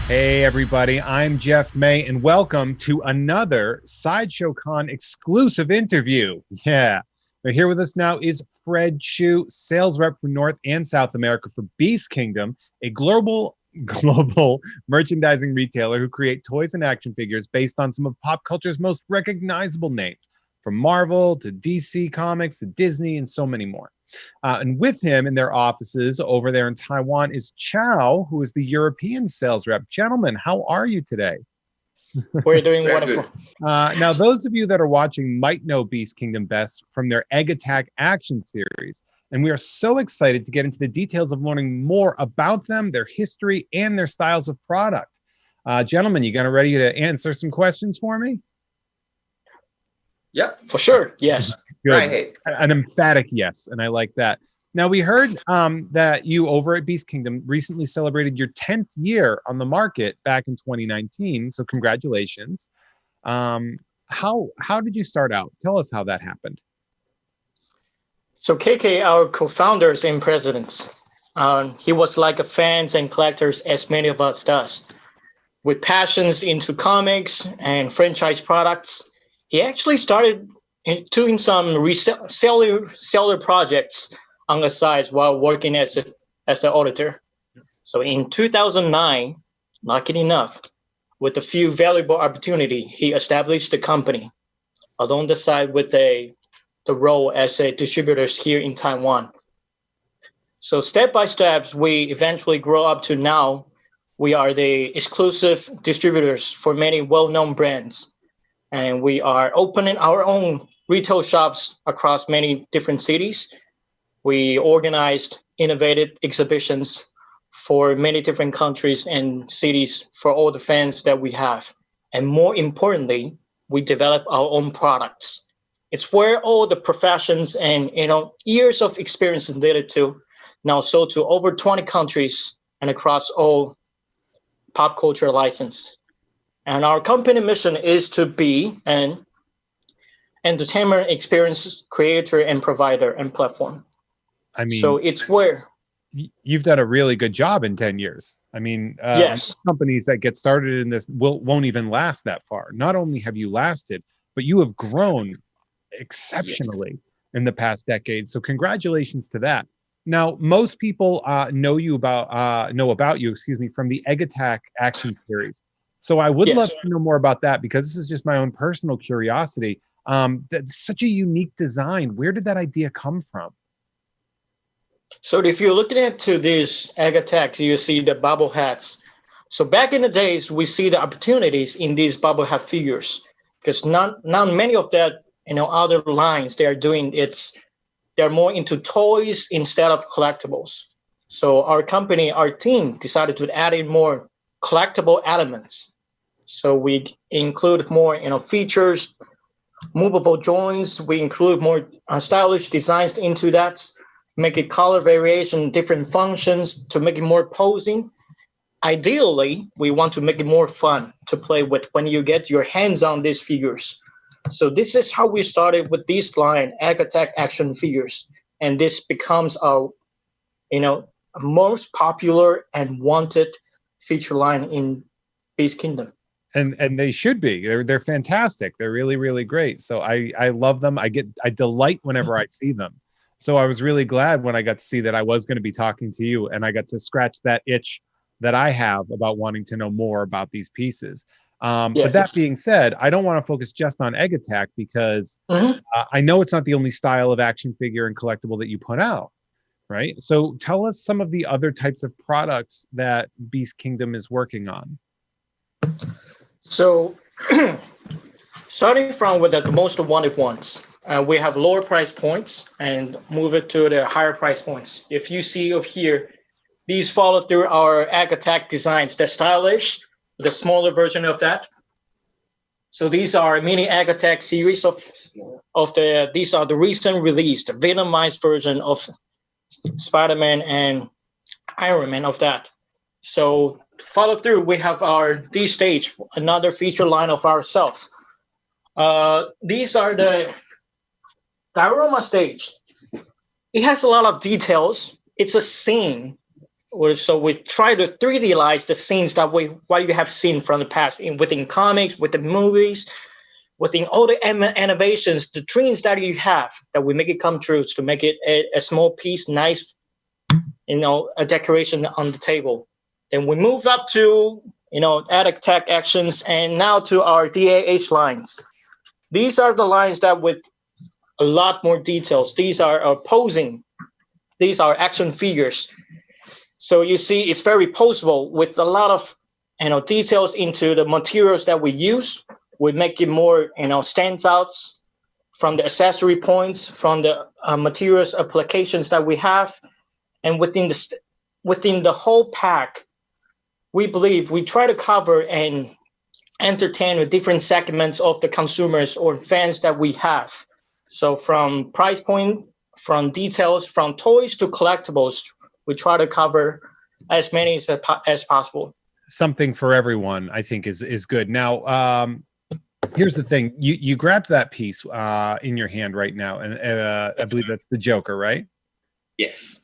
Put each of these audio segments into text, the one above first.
Hey, everybody, I'm Jeff May, and welcome to another Sideshow Con exclusive interview. Yeah, but here with us now is Fred Chu, sales rep for North and South America for Beast Kingdom, a global merchandising retailer who create toys and action figures based on some of pop culture's most recognizable names, from Marvel to DC Comics to Disney and so many more. And with him in their offices over there in Taiwan is Chow, who is the European sales rep. Gentlemen, how are you today? We're doing wonderful. Now, those of you that are watching might know Beast Kingdom best from their Egg Attack action series. And we are so excited to get into the details of learning more about them, their history, and their styles of product. Gentlemen, you guys ready to answer some questions for me? Yep, for sure. Yes. Good. Right. An emphatic yes, and I like that. Now, we heard that you over at Beast Kingdom recently celebrated your 10th year on the market back in 2019, so congratulations. How did you start out? Tell us how that happened. So KK, our co-founders and presidents, he was like a fans and collectors as many of us does. With passions into comics and franchise products, he actually started doing some reseller projects on the side while working as an auditor. So in 2009, lucky enough, with a few valuable opportunity, he established the company along the side with the role as a distributor here in Taiwan. So step by step, we eventually grow up to now. We are the exclusive distributors for many well-known brands. And we are opening our own retail shops across many different cities. We organized innovative exhibitions for many different countries and cities for all the fans that we have. And more importantly, we develop our own products. It's where all the professions and years of experience related to now sold to over 20 countries and across all pop culture license. And our company mission is to be an entertainment experience creator and provider and platform. I mean, so it's where you've done a really good job in 10 years. I mean, yes, companies that get started in this won't even last that far. Not only have you lasted, but you have grown exceptionally in the past decade. So congratulations to that. Now, most people know about you, from the Egg Attack action series. So I would love to know more about that, because this is just my own personal curiosity. That's such a unique design. Where did that idea come from? So if you're looking into these Egg Attacks, you see the bubble hats. So back in the days, we see the opportunities in these bubble hat figures, because not many of that, other lines they are doing, they're more into toys instead of collectibles. So our team decided to add in more collectible elements. So we include more, features, movable joints. We include more stylish designs into that, make it color variation, different functions to make it more posing. Ideally, we want to make it more fun to play with when you get your hands on these figures. So this is how we started with this line, Egg Attack action figures. And this becomes our, most popular and wanted feature line in Beast Kingdom. And they should be. They're fantastic. They're really, really great. So I love them. I delight whenever I see them. So I was really glad when I got to see that I was going to be talking to you, and I got to scratch that itch that I have about wanting to know more about these pieces. But that being said, I don't want to focus just on Egg Attack, because I know it's not the only style of action figure and collectible that you put out, right? So tell us some of the other types of products that Beast Kingdom is working on. So starting from with the most wanted ones, we have lower price points and move it to the higher price points. If you see over here, these follow through our Egg Attack designs, the stylish, the smaller version of that. So these are mini Egg Attack series these are the recent released Venomized version of Spider-Man and Iron Man of that. So follow through, we have our D Stage, another feature line of ourselves. These are the Diorama Stage. It has a lot of details. It's a scene So we try to 3D-ize the scenes that what you have seen from the past within comics, within movies, within all the innovations, the dreams that you have, that we make it come true to make it a small piece, nice, a decoration on the table. Then we move up to, add tech actions, and now to our DAH lines. These are the lines that with a lot more details. These are posing. These are action figures. So you see, it's very posable with a lot of, details into the materials that we use. We make it more, stands out from the accessory points, from the materials applications that we have, and within the whole pack, we believe we try to cover and entertain the different segments of the consumers or fans that we have. So from price point, from details, from toys to collectibles, we try to cover as many as possible. Something for everyone, I think, is good. Now, here's the thing: you grabbed that piece in your hand right now, and I believe that's the Joker, right? Yes.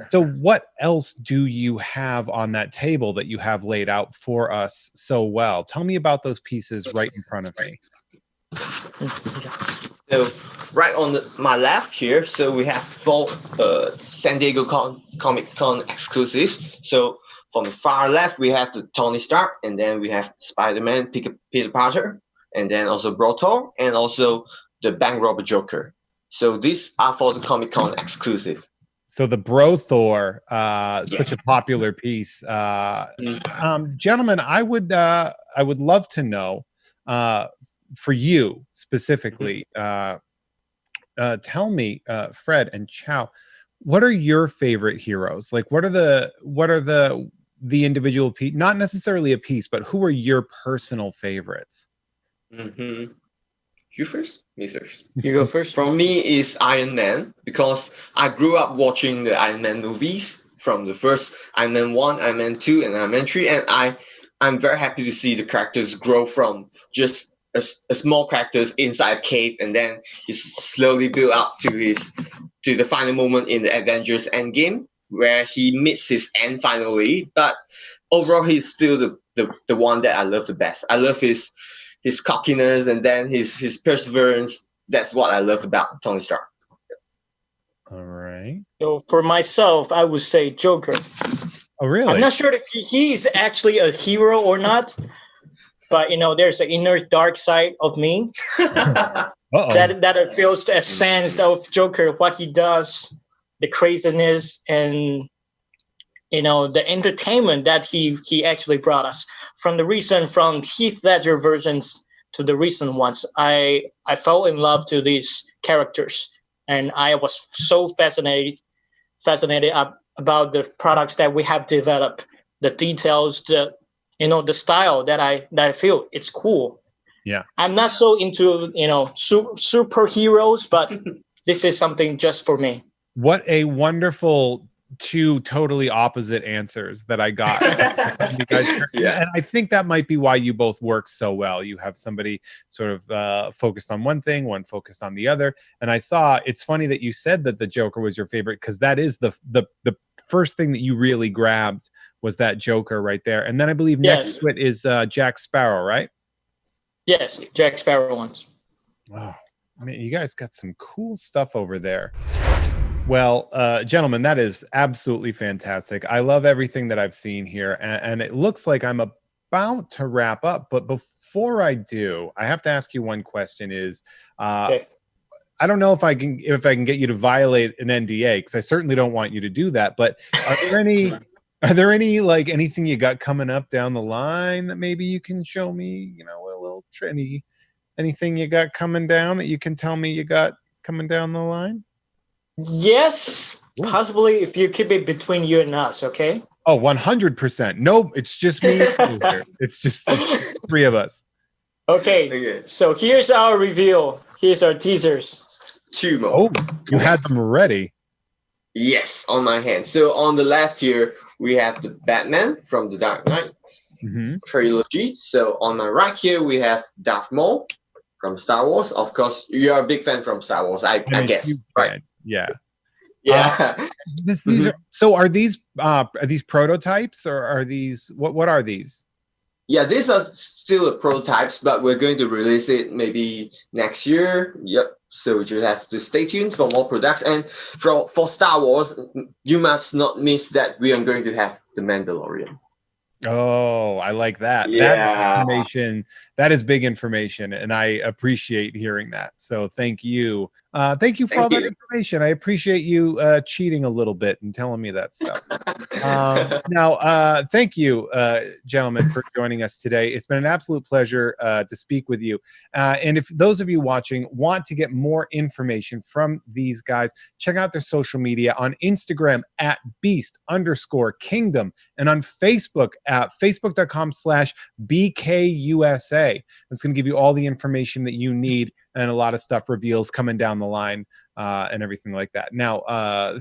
So what else do you have on that table that you have laid out for us so well? Tell me about those pieces right in front of me. So right on my left here, so we have 4 San Diego Comic Con exclusive. So from the far left, we have the Tony Stark, and then we have Spider-Man, Peter Parker, and then also Brotor, and also the Bank Robber Joker. So these are for the Comic Con exclusive. So the Brothor, such a popular piece. Gentlemen, I would love to know, for you specifically, tell me, Fred and Chow, what are your favorite heroes? Like, what are the individual piece? Not necessarily a piece, but who are your personal favorites? Mm-hmm. You first? Me first. You go first. For me, is Iron Man, because I grew up watching the Iron Man movies from the first Iron Man 1, Iron Man 2, and Iron Man 3, and I'm very happy to see the characters grow from just a small characters inside a cave, and then he's slowly built up to the final moment in the Avengers Endgame, where he meets his end finally. But overall, he's still the one that I love the best. I love his cockiness, and then his perseverance. That's what I love about Tony Stark. All right. So for myself, I would say Joker. Oh, really? I'm not sure if he's actually a hero or not, but there's an inner dark side of me that feels a sense of Joker, what he does, the craziness, and the entertainment that he actually brought us. From Heath Ledger versions to the recent ones, I fell in love to these characters, and I was so fascinated about the products that we have developed, the details, the style that I feel it's cool. Yeah, I'm not so into superheroes, but this is something just for me. What a wonderful 2 totally opposite answers that I got. Yeah. And I think that might be why you both work so well. You have somebody sort of focused on one thing, one focused on the other. And I saw, it's funny that you said that the Joker was your favorite, because that is the first thing that you really grabbed was that Joker right there. And then I believe next to it is Jack Sparrow, right? Yes, Jack Sparrow ones. Wow. I mean, you guys got some cool stuff over there. Well, gentlemen, that is absolutely fantastic. I love everything that I've seen here, and it looks like I'm about to wrap up. But before I do, I have to ask you one question. Okay. I don't know if I can get you to violate an NDA, because I certainly don't want you to do that. But are there any like anything you got coming up down the line that maybe you can show me? A little anything you got coming down that you can tell me you got coming down the line? Yes, possibly, if you keep it between you and us, okay? Oh, 100%. No, it's just me. It's 3 of us. Okay, so here's our reveal. Here's our teasers. 2 more. Oh, you had them ready. Yes, on my hand. So on the left here, we have the Batman from the Dark Knight trilogy. So on my right here, we have Darth Maul from Star Wars. Of course, you're a big fan from Star Wars, I guess, right? Yeah. Yeah. These are so. Are these prototypes or are these what are these? Yeah, these are still prototypes, but we're going to release it maybe next year. Yep. So you have to stay tuned for more products. And for Star Wars, you must not miss that we are going to have the Mandalorian. Oh, I like that. Yeah. That is big information, and I appreciate hearing that. So thank you. Thank you for all that information. I appreciate you cheating a little bit and telling me that stuff. Now, thank you, gentlemen, for joining us today. It's been an absolute pleasure to speak with you. And if those of you watching want to get more information from these guys, check out their social media on Instagram at beast_kingdom and on Facebook at facebook.com/BKUSA. It's going to give you all the information that you need and a lot of stuff reveals coming down the line and everything like that. Now,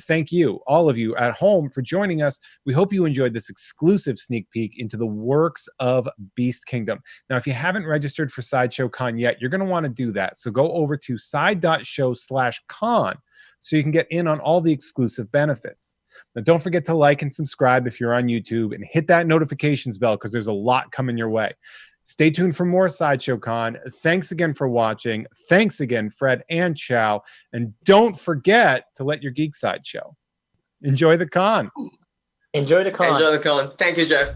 thank you, all of you at home, for joining us. We hope you enjoyed this exclusive sneak peek into the works of Beast Kingdom. Now, if you haven't registered for Sideshow Con yet, you're going to want to do that. So go over to side.show/con so you can get in on all the exclusive benefits. Now, don't forget to like and subscribe if you're on YouTube and hit that notifications bell because there's a lot coming your way. Stay tuned for more Sideshow Con. Thanks again for watching. Thanks again, Fred and Chow. And don't forget to let your geek side show. Enjoy the con. Enjoy the con. Enjoy the con. Thank you, Jeff.